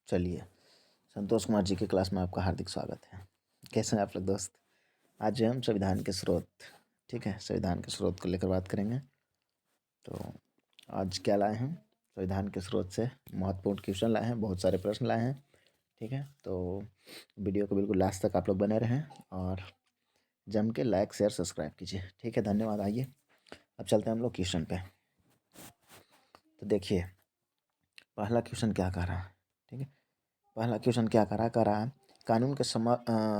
चलिए, संतोष कुमार जी की क्लास में आपका हार्दिक स्वागत है। कैसे हैं आप लोग दोस्त? आज जो हम संविधान के स्रोत, ठीक है, संविधान के स्रोत को लेकर बात करेंगे। तो आज क्या लाए हैं? संविधान के स्रोत से महत्वपूर्ण क्वेश्चन लाए हैं, बहुत सारे प्रश्न लाए हैं, ठीक है। तो वीडियो को बिल्कुल लास्ट तक आप लोग बने रहें और जम के लाइक शेयर सब्सक्राइब कीजिए, ठीक है। धन्यवाद। आइए अब चलते हैं हम लोग क्वेश्चन पे। तो देखिए पहला क्वेश्चन क्या कह रहा है, ठीक है। पहला क्वेश्चन क्या कह रहा है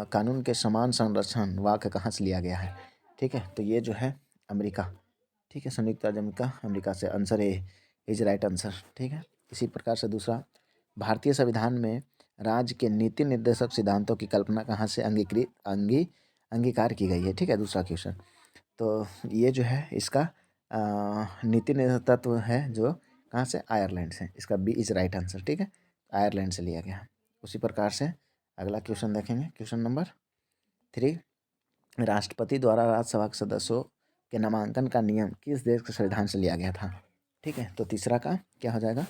कानून के समान संरक्षण वाक्य कहाँ से लिया गया है, ठीक है। तो ये जो है अमेरिका, ठीक है, संयुक्त राज्य अमेरिका, अमेरिका से answer A is right answer, ठीक है। इसी प्रकार से दूसरा, भारतीय संविधान में राज्य के नीति निर्देशक सिद्धांतों की कल्पना कहाँ से अंगीकार की गई है, ठीक है, दूसरा क्वेश्चन। तो ये जो है इसका नीति निर्देशक तत्व है जो कहाँ से, आयरलैंड से। इसका बी इज राइट आंसर, ठीक है, आयरलैंड से लिया गया। उसी प्रकार से अगला क्वेश्चन देखेंगे, क्वेश्चन नंबर 3, राष्ट्रपति द्वारा राज्यसभा के सदस्यों के नामांकन का नियम किस देश के संविधान से लिया गया था, ठीक है। तो तीसरा का क्या हो जाएगा,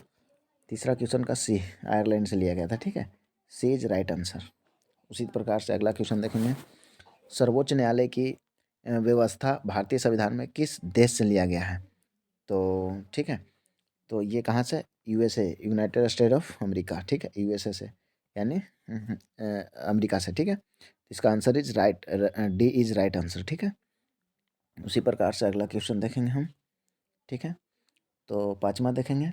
तीसरा क्वेश्चन का सी, आयरलैंड से लिया गया था, ठीक है, सी इज राइट आंसर। उसी प्रकार से अगला क्वेश्चन देखेंगे, सर्वोच्च न्यायालय की व्यवस्था भारतीय संविधान में किस देश से लिया गया है, तो ठीक है। तो ये कहाँ से, USA, United state of America, ठीक है, यूएसए से, यानी अमेरिका से, ठीक है। इसका answer is right, D is right answer, ठीक है। उसी प्रकार से अगला क्वेश्चन देखेंगे हम, ठीक है। तो पांचवा देखेंगे,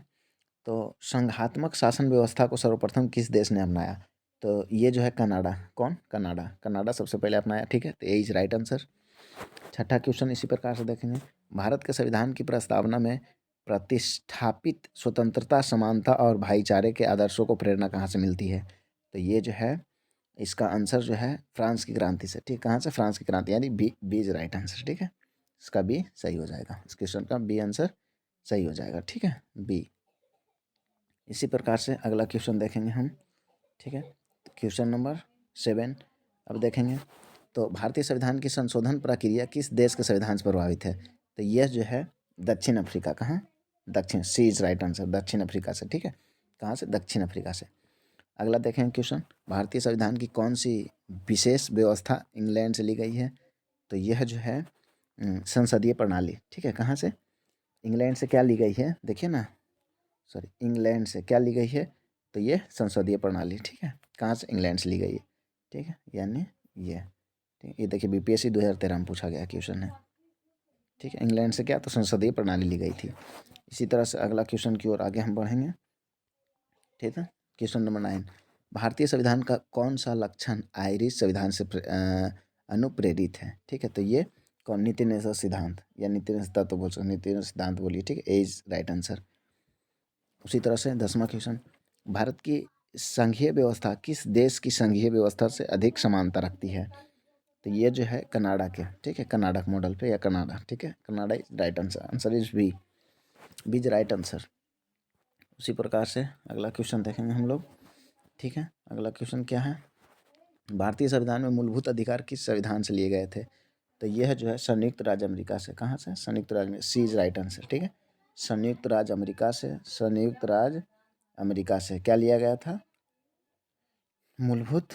तो संघात्मक शासन व्यवस्था को सर्वप्रथम किस देश ने अपनाया, तो ये जो है कनाडा। कौन, कनाडा, कनाडा सबसे पहले अपनाया, ठीक है। तो ए इज राइट आंसर। छठा क्वेश्चन इसी प्रकार से देखेंगे, भारत के संविधान की प्रस्तावना में प्रतिष्ठापित स्वतंत्रता, समानता और भाईचारे के आदर्शों को प्रेरणा कहाँ से मिलती है, तो ये जो है इसका आंसर जो है फ्रांस की क्रांति से, ठीक, कहाँ से, फ्रांस की क्रांति, यानी B, B is right answer, ठीक है। इसका बी सही हो जाएगा, इस क्वेश्चन का बी आंसर सही हो जाएगा, ठीक है, बी। इसी प्रकार से अगला क्वेश्चन देखेंगे हम, ठीक है। क्वेश्चन नंबर 7 अब देखेंगे, तो भारतीय संविधान की संशोधन प्रक्रिया किस देश के संविधान से प्रभावित है, तो यह जो है दक्षिण अफ्रीका। कहाँ, दक्षिण, सी इज राइट आंसर, दक्षिण अफ्रीका से, ठीक है। कहाँ से, दक्षिण अफ्रीका से। अगला देखेंगे क्वेश्चन, भारतीय संविधान की कौन सी विशेष व्यवस्था इंग्लैंड से ली गई है, तो यह जो है संसदीय प्रणाली, ठीक है। कहाँ से, इंग्लैंड से क्या ली गई है, देखिए ना, सॉरी, इंग्लैंड से क्या ली गई है, तो ये संसदीय प्रणाली, ठीक है। कहाँ से, इंग्लैंड से ली गई है, ठीक है, यानी ये, ठीक, ये देखिए बीपीएससी 2013 में पूछा गया क्वेश्चन है, ठीक है। इंग्लैंड से क्या, तो संसदीय प्रणाली ली गई थी। इसी तरह से अगला क्वेश्चन की ओर आगे हम बढ़ेंगे, ठीक है। क्वेश्चन नंबर 9, भारतीय संविधान का कौन सा लक्षण आयरिश संविधान से अनुप्रेरित है, ठीक है। तो ये कौन, नीति निर्देशक सिद्धांत या नीति निर्देशक तत्व बोल सकते, नीति निर्देशक सिद्धांत बोलिए, ठीक है, ए इज राइट आंसर। उसी तरह से 10वां क्वेश्चन, भारत की संघीय व्यवस्था किस देश की संघीय व्यवस्था से अधिक समानता रखती है, तो ये जो है कनाडा के, ठीक है, कनाडा मॉडल पे, या कनाडा, ठीक है, Canada is right answer, answer is B, B is right answer. उसी प्रकार से अगला क्वेश्चन देखेंगे हम लोग, ठीक है। अगला क्वेश्चन क्या है, भारतीय संविधान में मूलभूत अधिकार किस संविधान से लिए गए थे, तो यह जो है संयुक्त राज्य अमेरिका से। कहाँ से, संयुक्त राज्य, सी इज राइट आंसर, ठीक है, संयुक्त राज्य अमेरिका से, संयुक्त राज्य अमेरिका से क्या लिया गया था, मूलभूत,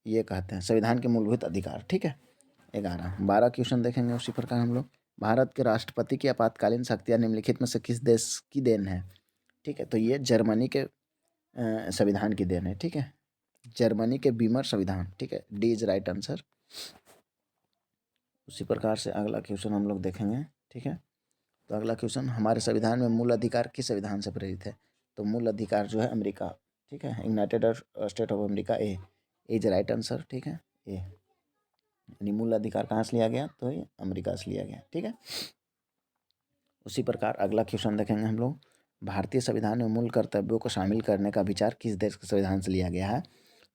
ये कहते हैं संविधान के मूलभूत अधिकार, ठीक है। 12 क्वेश्चन देखेंगे उसी प्रकार हम लोग, भारत के राष्ट्रपति की आपातकालीन शक्तियाँ निम्नलिखित में से किस देश की देन है, ठीक है। तो ये जर्मनी के संविधान की देन है, ठीक है, जर्मनी के बीमर संविधान, ठीक है, डी इज राइट आंसर। उसी प्रकार से अगला क्वेश्चन हम लोग देखेंगे, ठीक है। तो अगला क्वेश्चन, हमारे संविधान में मूल अधिकार किस संविधान से प्रेरित है, तो मूल अधिकार जो है अमेरिका, ठीक है, United state of America, A is right answer, ठीक है, ए, यानी मूल अधिकार कहाँ से लिया गया, तो ये अमेरिका से लिया गया, ठीक है। उसी प्रकार अगला क्वेश्चन देखेंगे हम लोग, भारतीय संविधान में मूल कर्तव्यों को शामिल करने का विचार किस देश के संविधान से लिया गया है,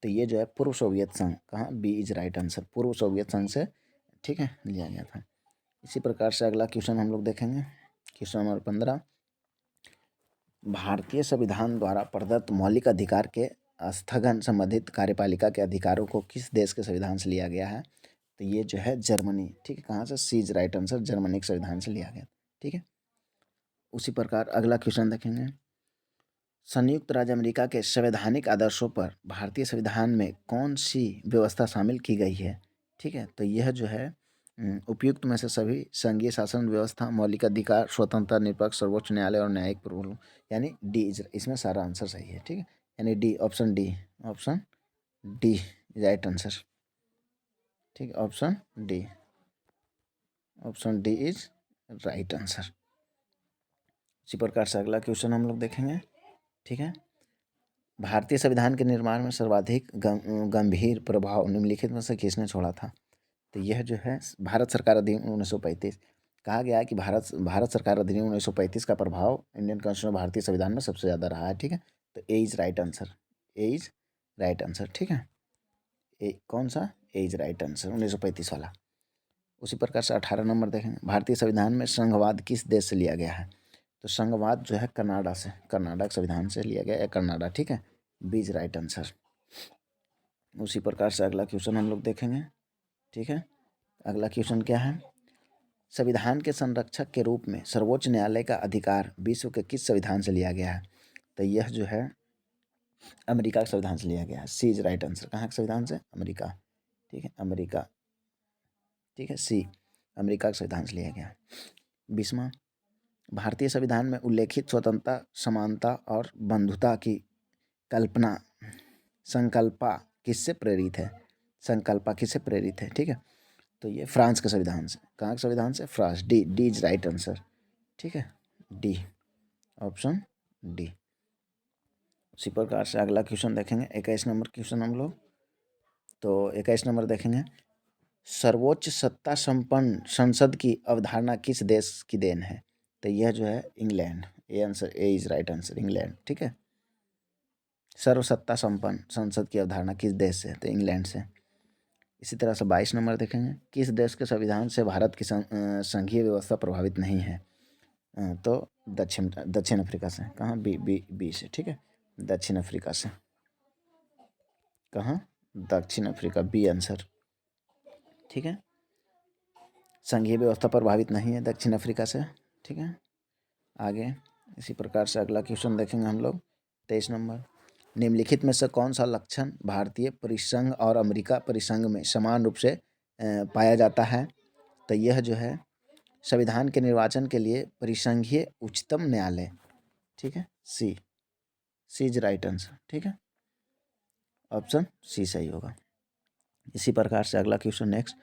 तो ये जो है पूर्व सोवियत संघ, कहाँ, बी इज राइट आंसर, पूर्व सोवियत संघ से, ठीक है, लिया गया था। इसी प्रकार से अगला क्वेश्चन हम लोग देखेंगे, क्वेश्चन नंबर 15, भारतीय संविधान द्वारा प्रदत्त मौलिक अधिकार के स्थगन संबंधित कार्यपालिका के अधिकारों को किस देश के संविधान से लिया गया है, तो ये जो है जर्मनी, ठीक है, कहाँ से, सी इज राइट आंसर, जर्मनी के संविधान से लिया गया, ठीक है। उसी प्रकार अगला क्वेश्चन देखेंगे, संयुक्त राज्य अमेरिका के संवैधानिक आदर्शों पर भारतीय संविधान में कौन सी व्यवस्था शामिल की गई है? ठीक है, तो यह जो है उपयुक्त में से सभी संघीय शासन व्यवस्था, मौलिक अधिकार, स्वतंत्रता, निष्पक्ष सर्वोच्च न्यायालय और न्यायिक प्रभुत्व, यानी डी इसमें सारा आंसर सही है। ठीक है, यानी D, option D right answer. ठीक है, option D is right answer. इसी प्रकार से अगला क्वेश्चन हम लोग देखेंगे। ठीक है, भारतीय संविधान के निर्माण में सर्वाधिक गंभीर प्रभाव निम्नलिखित में से किसने छोड़ा था? तो यह जो है भारत सरकार अधिनियम 1935। कहा गया है कि भारत सरकार अधिनियम 1935 का प्रभाव इंडियन कॉन्स्टिट्यूशन भारतीय संविधान में सबसे ज़्यादा रहा है। ठीक है, तो A is right answer. A is right answer. ठीक है, कौन सा? ए इज राइट आंसर, 1935 वाला। उसी प्रकार से 18 नंबर देखेंगे। भारतीय संविधान में संघवाद किस देश से लिया गया है? तो संघवाद जो है कनाडा से, कर्नाटक संविधान से लिया गया है, कनाडा। ठीक है, बी इज राइट आंसर। उसी प्रकार से अगला क्वेश्चन हम लोग देखेंगे। ठीक है, अगला क्वेश्चन क्या है? संविधान के संरक्षक के रूप में सर्वोच्च न्यायालय का अधिकार विश्व के किस संविधान से लिया गया है? तो यह जो है अमेरिका के संविधान से लिया गया है। C is right answer. कहाँ के संविधान से? अमेरिका। ठीक है, अमेरिका। ठीक है, सी अमेरिका के संविधान से लिया गया है। 20वां, भारतीय संविधान में उल्लेखित स्वतंत्रता, समानता और बंधुता की कल्पना संकल्पा किससे प्रेरित है? संकल्पा किससे प्रेरित है? ठीक है, तो ये फ्रांस के संविधान से। कहाँ के संविधान से? France. D is right answer. ठीक है, डी, ऑप्शन डी। उसी प्रकार से अगला क्वेश्चन देखेंगे, 21 नंबर क्वेश्चन हम लोग। तो 21 नंबर देखेंगे, सर्वोच्च सत्ता संपन्न संसद की अवधारणा किस देश की देन है? तो यह जो है England. A answer, A is right answer, England. ठीक है, सर्वसत्ता संपन्न संसद की अवधारणा किस देश से? तो इंग्लैंड से। इसी तरह से 22 नंबर देखेंगे, किस देश के संविधान से भारत की संघीय व्यवस्था प्रभावित नहीं है? तो दक्षिण अफ्रीका से। कहाँ? बी से। ठीक है, दक्षिण अफ्रीका से। कहाँ? दक्षिण अफ्रीका, बी आंसर। ठीक है, संघीय व्यवस्था प्रभावित नहीं है दक्षिण अफ्रीका से। ठीक है, आगे इसी प्रकार से अगला क्वेश्चन देखेंगे हम लोग। 23 नंबर, निम्नलिखित में से कौन सा लक्षण भारतीय परिसंघ और अमेरिका परिसंघ में समान रूप से पाया जाता है? तो यह जो है संविधान के निर्वाचन के लिए परिसंघीय उच्चतम न्यायालय। ठीक है, सी इज राइट आंसर। ठीक है, ऑप्शन सी सही होगा। इसी प्रकार से अगला क्वेश्चन नेक्स्ट,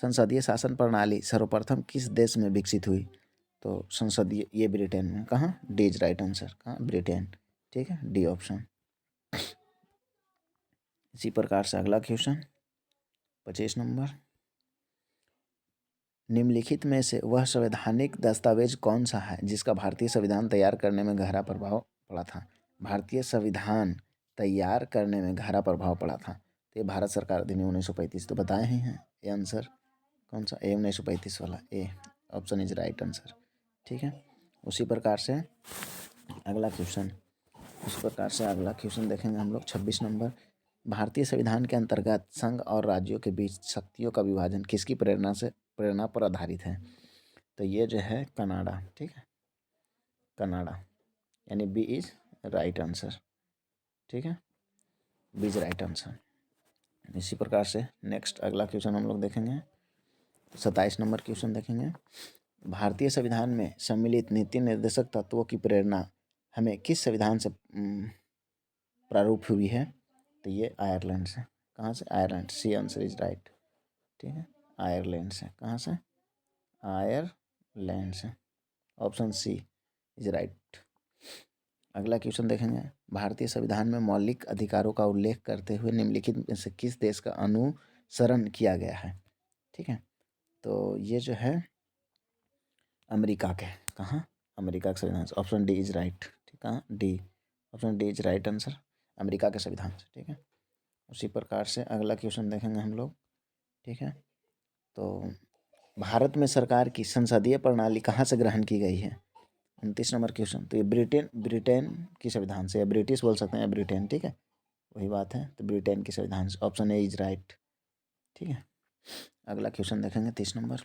संसदीय शासन प्रणाली सर्वप्रथम किस देश में विकसित हुई? तो संसदीय, ये ब्रिटेन में। कहाँ? D is right answer. कहाँ? ब्रिटेन। ठीक है, डी ऑप्शन। इसी प्रकार से अगला क्वेश्चन 25 नंबर, निम्नलिखित में से वह संवैधानिक दस्तावेज कौन सा है जिसका भारतीय संविधान तैयार करने में गहरा प्रभाव पड़ा था? भारतीय संविधान तैयार करने में गहरा प्रभाव पड़ा था, तो ये भारत सरकार अधिनियम 1935 तो बताए ही हैं। ये आंसर कौन सा? ए 1935 वाला, A option is right answer. ठीक है, उसी प्रकार से अगला क्वेश्चन देखेंगे हम लोग। 26 नंबर, भारतीय संविधान के अंतर्गत संघ और राज्यों के बीच शक्तियों का विभाजन किसकी प्रेरणा पर आधारित है? तो ये जो है कनाडा। ठीक है, कनाडा, यानी बी इज राइट आंसर। ठीक है, बी इज राइट आंसर। इसी प्रकार से नेक्स्ट अगला क्वेश्चन हम लोग देखेंगे। 27 नंबर क्वेश्चन देखेंगे, भारतीय संविधान में सम्मिलित नीति निर्देशक तत्वों की प्रेरणा हमें किस संविधान से प्रारूप हुई है? तो ये आयरलैंड से। कहाँ से? Ireland. C answer is right. ठीक है, आयरलैंड से। कहाँ से? आयरलैंड से, ऑप्शन सी इज राइट। अगला क्वेश्चन देखेंगे, भारतीय संविधान में मौलिक अधिकारों का उल्लेख करते हुए निम्नलिखित में से किस देश का अनुसरण किया गया है? ठीक है, तो ये जो है अमेरिका के। कहाँ? अमेरिका के संविधान से। Option D is right. ठीक है, D, option D is right answer, America के संविधान से। ठीक है, उसी प्रकार से अगला क्वेश्चन देखेंगे हम लोग। ठीक है, तो भारत में सरकार की संसदीय प्रणाली कहाँ से ग्रहण की गई है? 29 नंबर क्वेश्चन, तो ये ब्रिटेन की संविधान से, या ब्रिटिश बोल सकते हैं, या ब्रिटेन। ठीक है, वही बात है, तो ब्रिटेन की संविधान से। Option A is right. ठीक है, अगला क्वेश्चन देखेंगे 30 नंबर,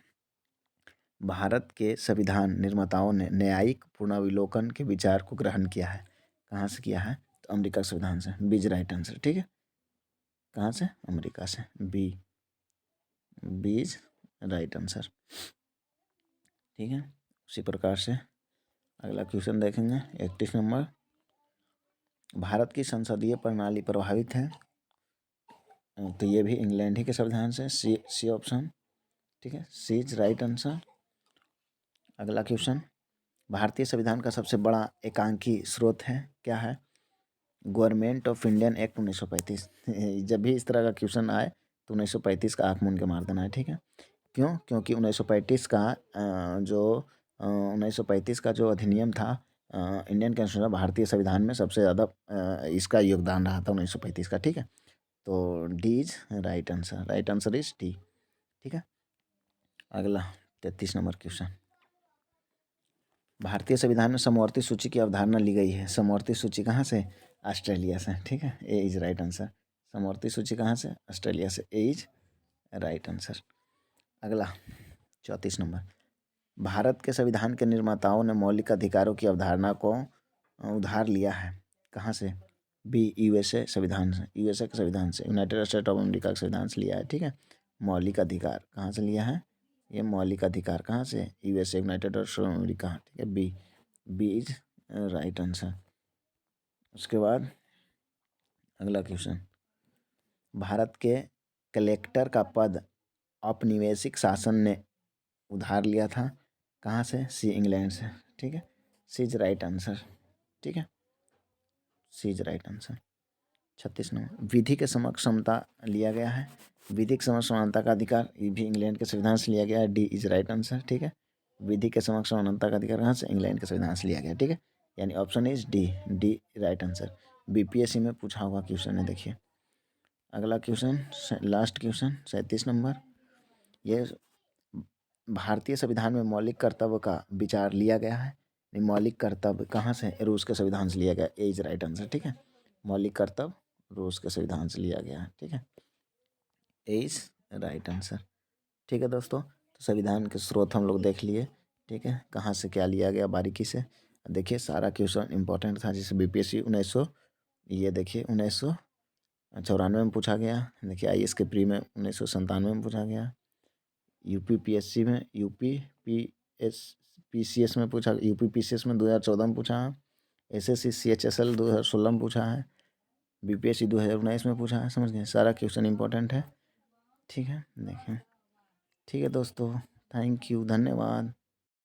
भारत के संविधान निर्माताओं ने न्यायिक पुनर्विलोकन के विचार को ग्रहण किया है। कहाँ से किया है? तो अमेरिका के संविधान से। B is right answer. ठीक है, कहाँ से? अमेरिका से। B is right answer. ठीक है, उसी प्रकार से अगला क्वेश्चन देखेंगे 31 नंबर। भारत की संसदीय प्रणाली प्रभावित है, तो ये भी इंग्लैंड ही के संविधान से। C option. ठीक है, सी इज राइट आंसर। अगला क्वेश्चन, भारतीय संविधान का सबसे बड़ा एकांकी स्रोत है, क्या है? Government of Indian act 1935। जब भी इस तरह का क्वेश्चन आए तो 1935 का आँख मूंद के मार देना है। ठीक है, क्यों? क्योंकि 1935 का 1935 का जो अधिनियम था, इंडियन कॉन्स्टिट्यूशन, भारतीय संविधान में सबसे ज़्यादा इसका योगदान रहा था 1935 का। ठीक है, तो D is right answer. Right answer is D. ठीक है, अगला 33 नंबर क्वेश्चन, भारतीय संविधान में समवर्ती सूची की अवधारणा ली गई है। समवर्ती सूची कहाँ से? ऑस्ट्रेलिया से। ठीक है, ए इज राइट आंसर। समवर्ती सूची कहाँ से? ऑस्ट्रेलिया से। ए इज राइट आंसर। अगला 34 नंबर, भारत के संविधान के निर्माताओं ने मौलिक अधिकारों की अवधारणा को उधार लिया है, कहाँ से? बी यूएसए संविधान से। यूएसए के संविधान से, यूनाइटेड स्टेट ऑफ अमेरिका के संविधान से लिया है। ठीक है, मौलिक अधिकार कहाँ से लिया है? ये मौलिक अधिकार कहाँ से? USA, United state of America. ठीक है, बी इज राइट आंसर। उसके बाद अगला क्वेश्चन, भारत के कलेक्टर का पद औपनिवेशिक शासन ने उधार लिया था, कहाँ से? सी इंग्लैंड से। ठीक है, सी इज राइट आंसर। ठीक है, C is right answer. 36 number, विधि के समक्ष समता लिया गया है। विधि के समक्ष समानता का अधिकार, ये भी इंग्लैंड के संविधान से लिया गया है। D is right answer. ठीक है, विधि के समक्ष समानता का अधिकार कहाँ से? इंग्लैंड के संविधान से लिया गया। ठीक है, यानी option is D right answer. BPSC में पूछा हुआ क्वेश्चन है। देखिए अगला क्वेश्चन, लास्ट क्वेश्चन 37 नंबर, ये भारतीय संविधान में मौलिक कर्तव्य का विचार लिया गया है। मौलिक कर्तव्य कहाँ से? रूस के संविधान से लिया गया। ए इज राइट आंसर। ठीक है, मौलिक कर्तव्य रूस के संविधान से लिया गया है। ठीक है, ए इज राइट आंसर। ठीक है दोस्तों, तो संविधान के स्रोत हम लोग देख लिए। ठीक है, कहाँ से क्या लिया गया बारीकी से देखिए। सारा क्वेश्चन इंपॉर्टेंट था, जैसे बीपीएससी 1900, ये देखिए 1994 में पूछा गया। देखिए आईएएस के प्री में 1997 में पूछा गया। यूपी पीएससी में, पीसीएस में पूछा, यूपी पीसीएस में 2014 में पूछा है। एसएससी सीएचएसएल 2016 में पूछा है। बीपीएससी 2019 में पूछा है। समझ गए, सारा क्वेश्चन इंपॉर्टेंट है। ठीक है, देखें। ठीक है दोस्तों, थैंक यू, धन्यवाद।